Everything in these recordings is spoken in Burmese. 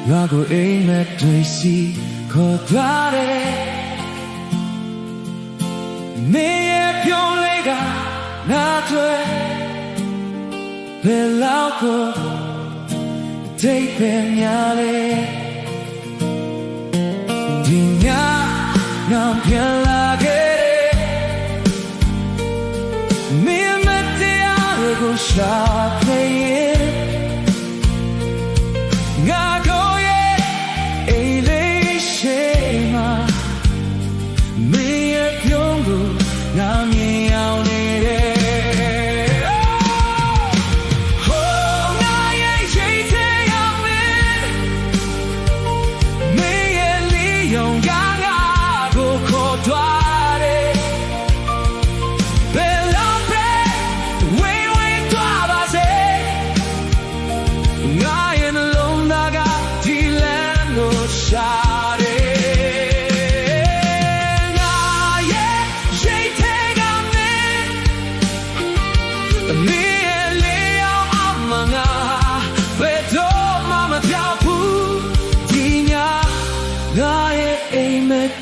ငါကိုအိမ်မက်တွေစီခေါ်သွားတယ်နေရဲ့ပြုံးလေးကနာတွေဘယ်လောက်ကိုတိတ်ပဲများလေဒီညငါပြန်လာခဲ့တယ်မင်းမတရားတွေကိုရှာဖွေငါတို့ရဲ့အိမ်လေးရှိမှမင်းရဲ့ပြုံးကိုငါမြင်အောင်နေတယ်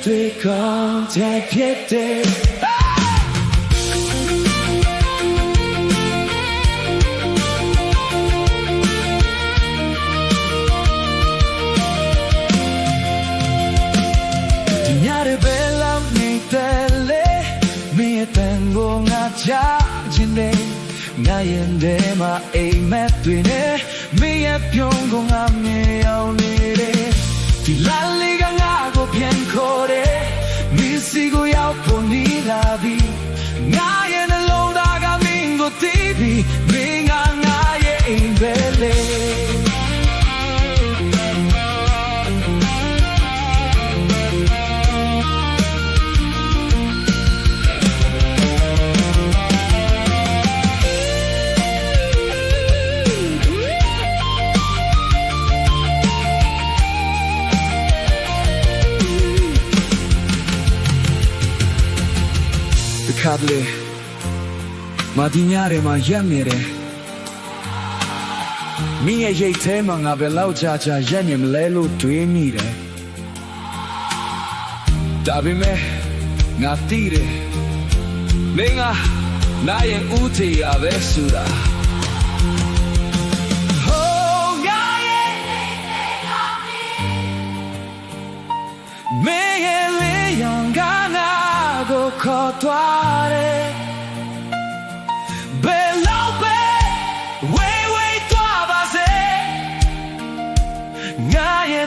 တွေ့ကောင်းတဲ့ဖြစ်တယ်ဒီညရဲ့ဘယ်လောက်နေတဲ့လေမင်းရဲ့တန်ကိုငါချခြင်းနဲ့ငါရင်ထဲမှာအိမ်မက်တွေနဲ့မင်းရဲ့ပြုံးကိုငါမြင်အောင်နေတယ်ဒီလာလေးကငါကိုပြန်ခေါ်တယ်မင်းစီကိုရောက်ဖို့နေလာပြီငါရဲ့နှလုံးသားကမင်းကိုတည်ပြီးမင်းကငါရဲ့အိမ်ပဲလေခါတလေမဒီညရဲမှာရက်နေတယ်မင်းရဲ့ရိတ်ထဲမှာငါဘယ်လောက်ကြာရက်နေမလဲလို့တွေးမိတယ်ဒါပေမဲ့ငါသိတယ်မင်းကနာရင်ဦးထီရပဲဆိုတာခေါ်သွားတယ်ဘယ်လောက်ပဲဝေးဝေးသွားပါစေငါရဲ့